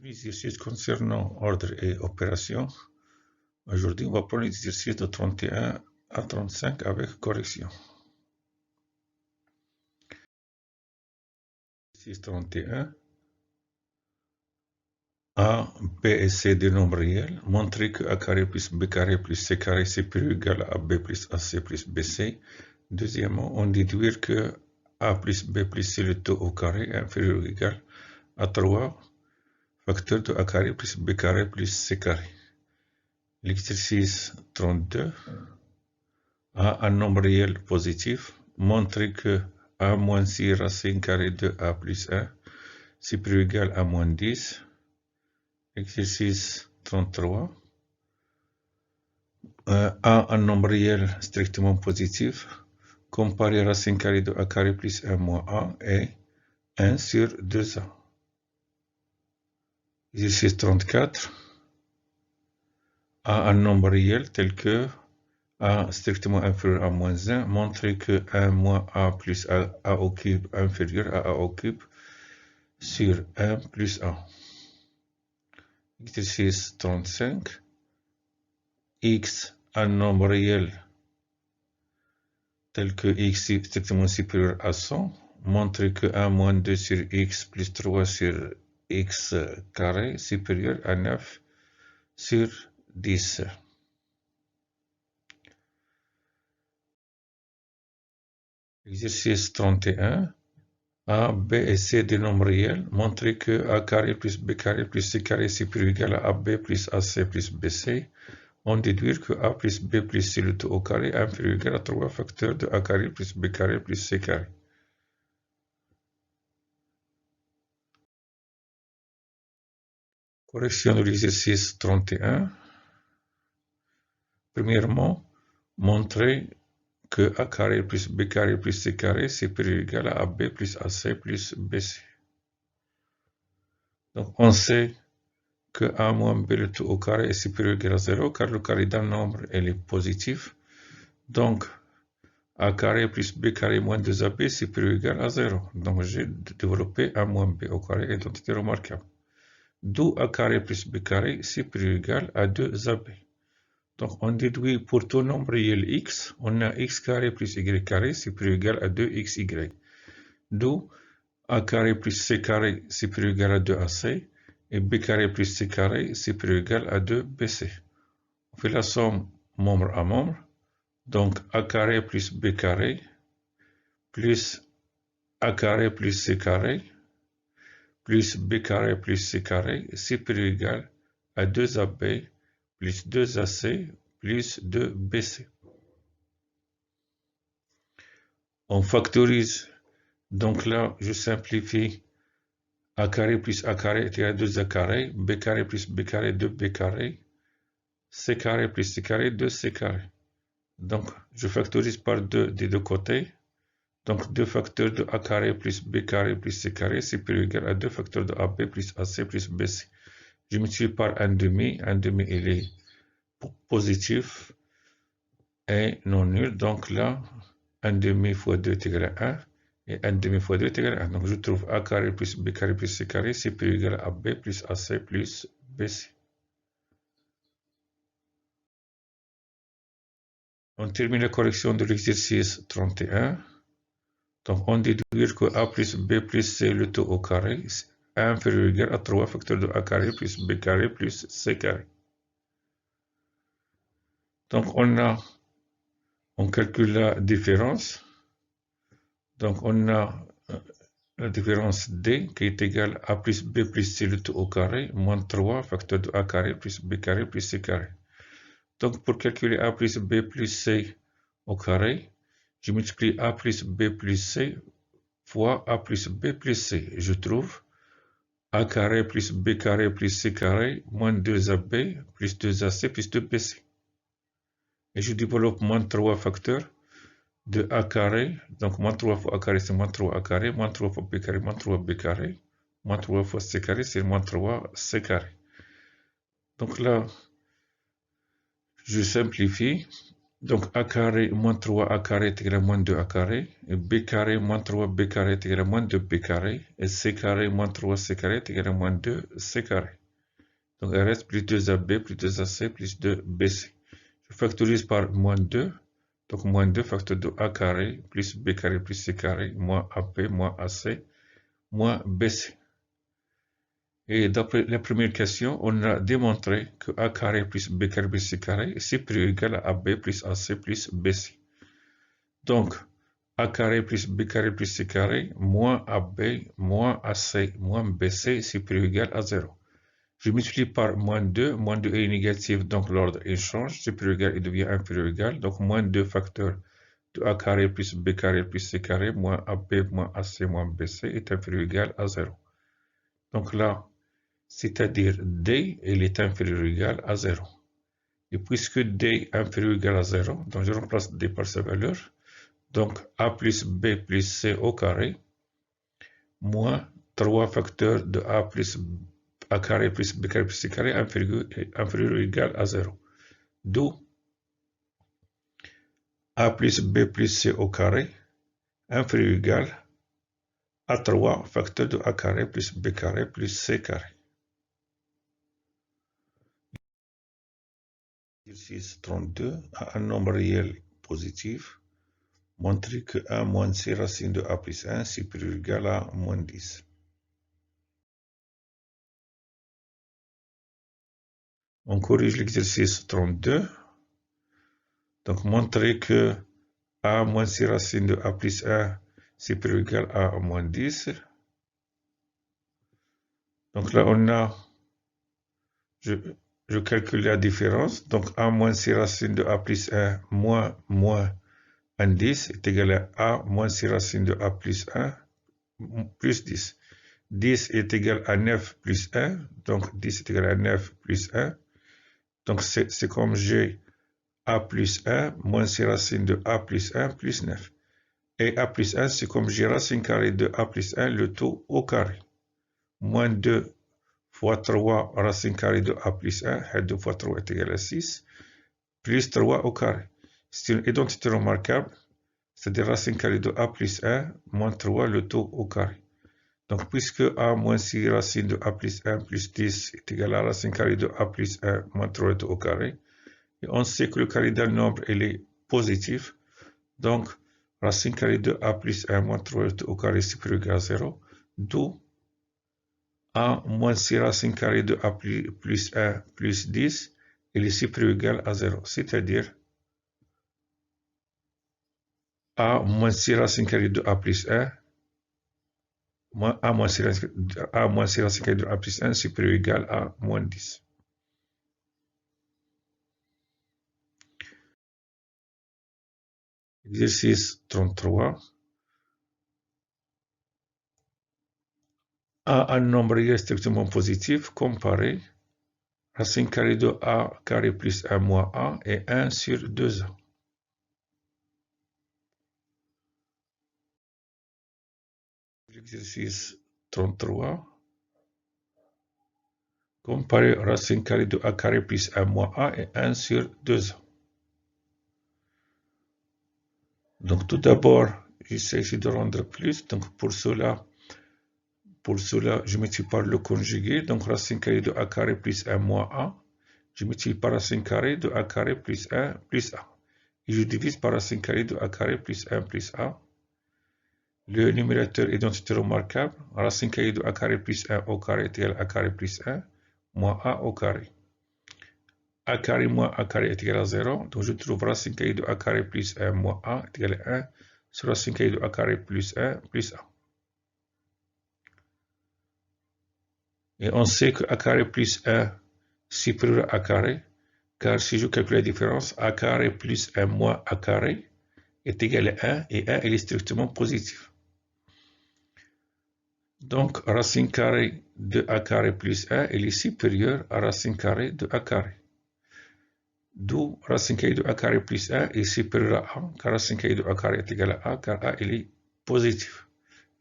L'exercice concernant ordre et opération. Aujourd'hui, on va prendre l'exercice de 31 à 35 avec correction. Exercice 31. A, B et C des nombres réels. Montrer que A carré plus B carré plus C carré c'est supérieur ou égal à AB plus AC plus BC. Deuxièmement, on déduire que A plus B plus C le taux au carré est inférieur ou égal à 3 facteurs de A carré plus B carré plus C carré. L'exercice 32. A un nombre réel positif. Montrer que A moins 6 racine carrée de A plus 1 c'est supérieur ou égal à moins 10. Exercice 33. A un nombre réel strictement positif. Comparer racine carrée de A carré plus 1 moins A est 1 sur 2A. Exercice 34. A un nombre réel tel que A strictement inférieur à moins 1. Montrer que 1 moins A plus A au cube inférieur à A au cube sur 1 plus A. Exercice 35. X, un nombre réel tel que X est strictement supérieur à 100. Montrer que 1 moins 2 sur X plus 3 sur X carré supérieur à 9 sur 10. Exercice 31. A, B et C des nombres réels. Montrer que A carré plus B carré plus C carré supérieur ou égal à AB plus AC plus BC. On déduire que A plus B plus C le tout au carré est inférieur ou égal à 3 facteurs de A carré plus B carré plus C carré. Correction de l'exercice 31. Premièrement, montrer que A carré plus B carré plus C carré c'est supérieur ou égal à AB plus AC plus BC. Donc on sait que A moins B le tout au carré est supérieur ou égal à 0 car le carré d'un nombre est positif. Donc A carré plus B carré moins 2AB c'est supérieur ou égal à 0. Donc j'ai développé A moins B au carré identité remarquable. D'où A carré plus B carré c'est supérieur ou égal à 2AB. Donc on déduit pour tout nombre réel x, on a x carré plus y carré c'est supérieur ou égal à 2xy. D'où A carré plus C carré c'est supérieur ou égal à 2AC. Et B carré plus C carré c'est supérieur ou égal à 2BC. On fait la somme membre à membre. Donc A carré plus B carré plus A carré plus C carré plus B carré plus C carré c'est supérieur ou égal à 2AB plus 2AC plus 2BC. On factorise. Donc là, je simplifie. A carré plus A carré est égal à 2A carré. B carré plus B carré 2B carré. C carré plus C carré 2C carré. Donc, je factorise par 2 des deux côtés. Donc, 2 facteurs de A carré plus B carré plus C carré c'est supérieur ou égal à 2 facteurs de AB plus AC plus BC. Je multiplie par 1,5. 1,5 il est positif et non nul. Donc là, 1,5 fois 2 est égal à 1. Et 1,5 fois 2 est égal à 1. Donc je trouve A carré plus B carré plus C carré c'est supérieur ou égal à AB plus AC plus BC. On termine la correction de l'exercice 31. Donc on déduit que A plus B plus C le tout au carré est inférieur ou égal à 3 facteurs de A carré plus B carré plus C carré. Donc on calcule la différence. Donc on a la différence D qui est égale à A plus B plus C le tout au carré moins 3 facteurs de A carré plus B carré plus C carré. Donc pour calculer A plus B plus C au carré, je multiplie A plus B plus C fois A plus B plus C. Je trouve A carré plus B carré plus C carré moins 2AB plus 2AC plus 2BC. Et je développe moins 3 facteurs de A carré. Donc moins 3 fois A carré c'est moins 3A carré, moins 3 fois B carré, moins 3B carré, moins 3 fois C carré c'est moins 3C carré. Donc là, je simplifie. Donc a carré moins 3a carré est égal à moins 2a carré. Et b carré moins 3b carré est égal à moins 2b carré. Et c carré moins 3c carré est égal à moins 2c carré. Donc il reste plus 2ab plus 2ac plus 2bc. Je factorise par moins 2. Donc moins 2 facteur de a carré plus b carré plus c carré moins ab moins ac moins bc. Et d'après la première question, on a démontré que a carré plus b carré plus c carré est supérieur ou égal à ab plus ac plus bc. Donc a carré plus b carré plus c carré moins ab moins ac moins bc est supérieur ou égal à 0. Je multiplie par moins 2 est négatif, donc l'ordre il change, supérieur ou égal, il devient inférieur ou égal, donc moins 2 facteur de a carré plus b carré plus c carré moins ab moins ac moins bc est inférieur ou égal à 0. Donc là, c'est-à-dire d, il est inférieur ou égal à 0. Et puisque d est inférieur ou égal à 0, donc je remplace d par sa valeur, donc a plus b plus c au carré, moins 3 facteurs de a plus a carré plus b carré plus c carré inférieur ou égal à 0. D'où a plus b plus c au carré inférieur ou égal à 3 facteurs de a carré plus b carré plus c carré. Exercice 32, à un nombre réel positif, montrer que 1 moins c racine de a plus 1 supérieur ou égal à moins 10. On corrige l'exercice 32. Donc, montrer que a moins c racine de a plus 1 supérieur ou égal à moins 10. Donc là, on a, je calcule la différence. Donc, a moins c racine de a plus 1 moins 10 est égal à a moins c racine de a plus 1 plus 10. 10 est égal à 9 plus 1. Donc, 10 est égal à 9 plus 1. Donc, c'est comme j'ai a plus 1 moins c racine de a plus 1 plus 9. Et a plus 1, c'est comme j'ai racine carrée de a plus 1, le tout au carré. Moins 2 fois 3 racine carrée de a plus 1, 2 fois 3 est égal à 6, plus 3 au carré. C'est une identité remarquable, c'est-à-dire racine carrée de a plus 1 moins 3, le tout au carré. Donc, puisque a moins 6 racine de a plus 1 plus 10 est égal à racine carrée de a plus 1 moins 3 le tout au carré, et on sait que le carré d'un nombre il est positif, donc racine carrée de a plus 1 moins 3 le tout au carré supérieur ou égal à 0, d'où a moins 6 racine carrée de a plus 1 plus 10, il est supérieur ou égal à 0, c'est-à-dire a moins 6 racine carrée de a plus 1 a moins 6 racine carrée de a plus 1 supérieur ou égal à moins 10. Exercice 33. A un nombre réel strictement positif, comparé racine carrée de a carré plus 1 moins a et 1 sur 2a. L'exercice 33. Comparer racine carrée de a carré plus 1 moins a et 1 sur 2a. Donc tout d'abord, j'essaie ici de rendre plus. Donc pour cela, je multiplie par le conjugué. Donc racine carrée de a carré plus 1 moins a. Je multiplie par racine carrée de a carré plus 1 plus a. Et je divise par racine carrée de a carré plus 1 plus a. Le numérateur identité remarquable. Racine carrée de a carré plus 1 au carré est égal à a carré plus 1 moins a au carré. A carré moins a carré est égal à 0. Donc je trouve racine carrée de a carré plus 1 moins a est égal à 1 sur racine carrée de a carré plus 1 plus a. Et on sait que a carré plus 1 supérieur à a carré, car si je calcule la différence, a carré plus 1 moins a carré est égal à 1, et 1 il est strictement positif. Donc racine carrée de a carré plus 1 il est supérieur à racine carrée de a carré. D'où racine carrée de a carré plus 1 est supérieur à a, car racine carrée de a carré est égal à a, car a il est positif.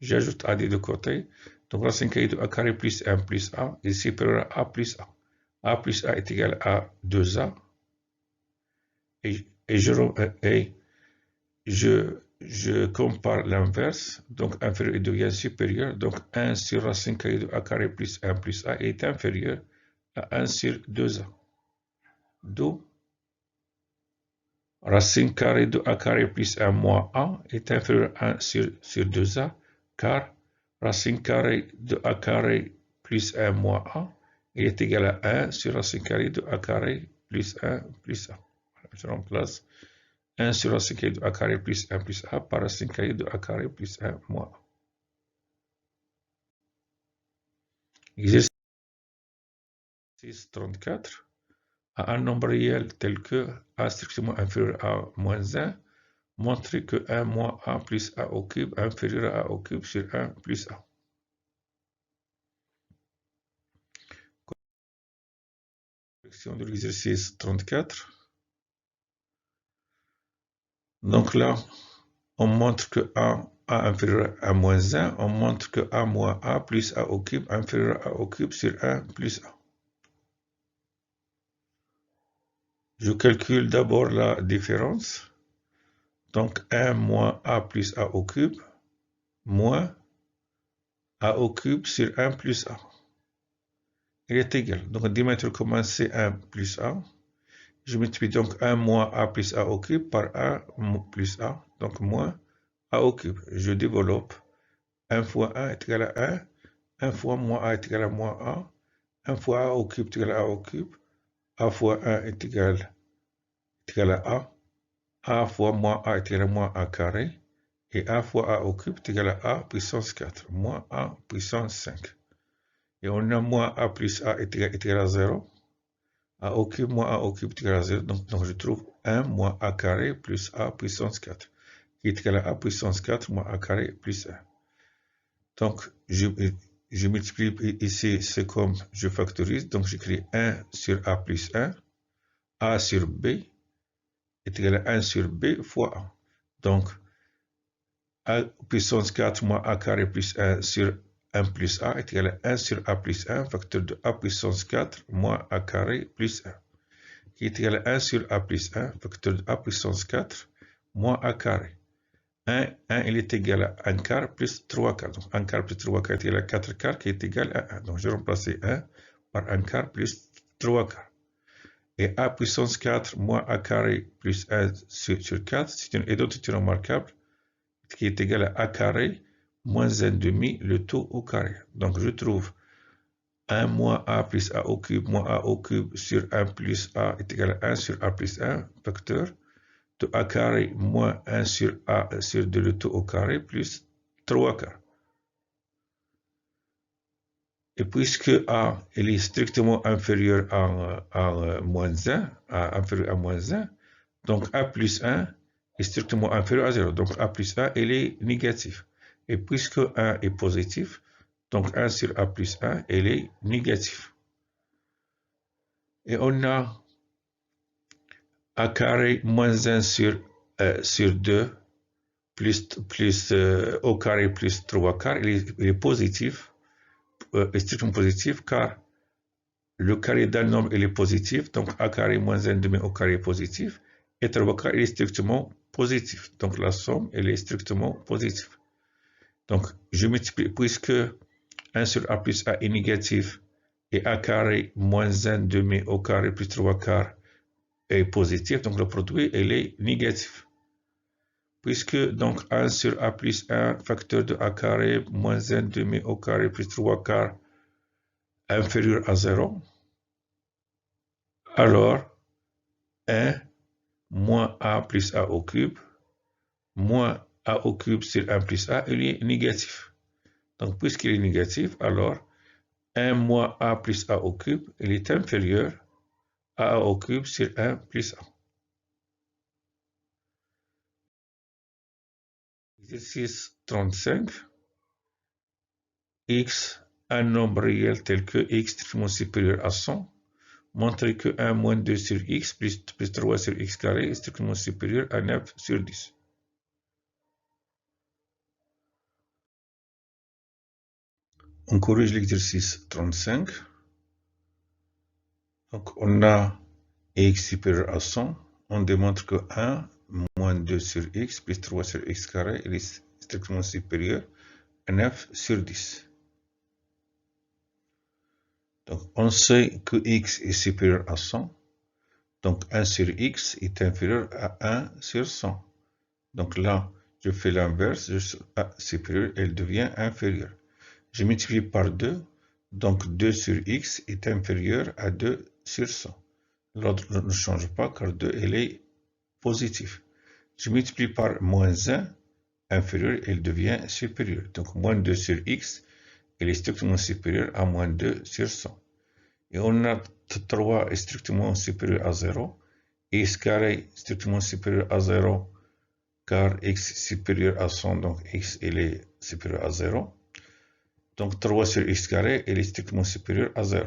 J'ajoute a des deux côtés. Donc racine carrée de a carré plus 1 plus a est supérieur à a plus a. A plus a est égal à 2a. Et et je compare l'inverse, donc inférieur est égal supérieur, donc 1 sur racine carrée de a carré plus 1 plus a est inférieur à 1 sur 2a. D'où racine carrée de a carré plus 1 moins a est inférieur à 1 sur 2a, car racine carrée de a carré plus 1 moins a est égal à 1 sur racine carrée de a carré plus 1 plus a. Je remplace 1 sur racine carrée de a carré plus 1 plus a par racine carrée de a carré plus 1 moins a. Exercice 34. À un nombre réel tel que a strictement inférieur à moins 1, montrer que 1 moins a plus a au cube inférieur à a au cube sur 1 plus a. Correction de l'exercice 34. Donc là, on montre que a inférieur à moins 1, on montre que a moins a plus a au cube inférieur à a au cube sur 1 plus a. Je calcule d'abord la différence. Donc 1 moins a plus a au cube moins a au cube sur 1 plus a. Il est égal. Donc, diamètre commun, c'est 1 plus a. Je multiplie donc 1 moins a plus a au cube par a plus a. Donc, moins a au cube. Je développe. 1 fois a est égal à 1. 1 fois moins a est égal à moins a. 1 fois a au cube est égal à a au cube. A fois 1 est égal à a. A fois moins a est égal à moins a carré. Et a fois a au cube est égal à a puissance 4. Moins a puissance 5. Et on a moins a plus a est égal à 0. A au cube moins a au cube est égal à 0. Donc je trouve 1 moins a carré plus a puissance 4. Qui est égal à a puissance 4 moins a carré plus 1. Donc je multiplie ici, c'est comme je factorise. Donc j'écris 1 sur a plus 1. A sur b est égal à 1 sur b fois a. Donc a puissance 4 moins a carré plus 1 sur 1 plus a est égal à 1 sur a plus 1, facteur de a puissance 4 moins a carré plus 1, qui est égal à 1 sur a plus 1, facteur de a puissance 4 moins a carré. 1, il est égal à 1 quart plus 3 quarts. Donc 1 quart plus 3 quarts est égal à 4 quarts, qui est égal à 1. Donc je vais remplacer 1 par 1 quart plus 3 quarts. Et a puissance 4 moins a carré plus 1 sur 4, c'est une identité remarquable, qui est égal à a carré moins 1 demi, le tout au carré. Donc je trouve 1 moins a plus a au cube moins a au cube sur 1 plus a est égal à 1 sur a plus 1, facteur de a carré moins 1 sur a sur 2 le tout au carré plus 3 quarts. Et puisque a est strictement inférieur à moins 1, inférieur à moins 1, donc a plus 1 est strictement inférieur à 0. Donc a plus 1, il est négatif. Et puisque 1 est positif, donc 1 sur a plus 1, il est négatif. Et on a a carré moins 1 sur 2 plus au carré plus 3 quarts, il est positif, strictement positif, car le carré d'un nombre il est positif, donc a carré moins 1 demi au carré est positif, et 3 quarts il est strictement positif. Donc la somme elle est strictement positive. Donc je multiplie, puisque 1 sur a plus a est négatif, et a carré moins 1 demi au carré plus 3 quarts est positif, donc le produit il est négatif. Puisque donc 1 sur a plus 1 facteur de a carré moins 1 demi au carré plus 3 quarts inférieur à 0, alors 1 moins a plus a au cube moins a au cube sur 1 plus a, il est négatif. Donc puisqu'il est négatif, alors 1 moins a plus a au cube, il est inférieur à a au cube sur 1 plus a. Exercice 35. X, un nombre réel tel que x strictement supérieur à 100, montrer que 1 moins 2 sur x plus 3 sur x carré est strictement supérieur à 9 sur 10. On corrige l'exercice 35. Donc on a x supérieur à 100, on démontre que 1 moins 2 sur x plus 3 sur x carré est strictement supérieur à 9 sur 10. Donc, on sait que x est supérieur à 100. Donc, 1 sur x est inférieur à 1 sur 100. Donc là, je fais l'inverse, supérieur, elle devient inférieure. Je multiplie par 2, donc 2 sur x est inférieur à 2 sur 100. L'ordre ne change pas car 2, elle est positive. Je multiplie par moins 1, inférieur, elle devient supérieure. Donc moins 2 sur x, elle est strictement supérieure à moins 2 sur 100. Et on a 3 est strictement supérieur à 0, et x carré strictement supérieur à 0, car x est supérieur à 100, donc x il est supérieur à 0. Donc 3 sur x carré, il est strictement supérieur à 0.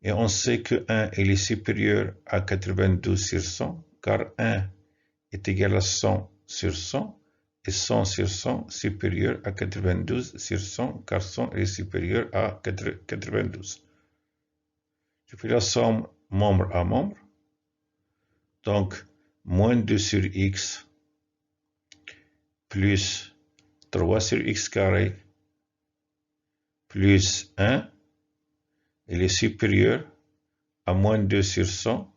Et on sait que 1 il est supérieur à 92 sur 100, car 1 est égal à 100 sur 100, et 100 sur 100 supérieur à 92 sur 100, car 100 est supérieur à 92. Je fais la somme membre à membre. Donc, moins 2 sur x plus 3 sur x carré plus 1, il est supérieur à moins 2 sur 100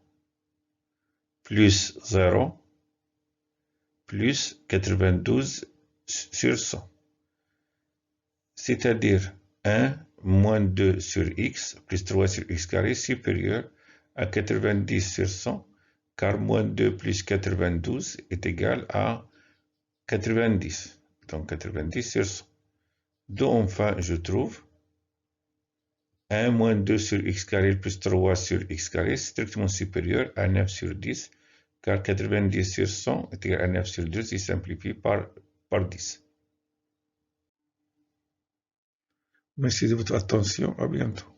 plus 0 plus 92 sur 100. C'est-à-dire 1 moins 2 sur x plus 3 sur x carré supérieur à 90 sur 100, car moins 2 plus 92 est égal à 90. Donc 90 sur 100. Donc enfin, je trouve 1 moins 2 sur x carré plus 3 sur x carré strictement supérieur à 9 sur 10, car 90 sur 100 est égal à 9 sur 10, il simplifie par 10. Merci de votre attention, à bientôt.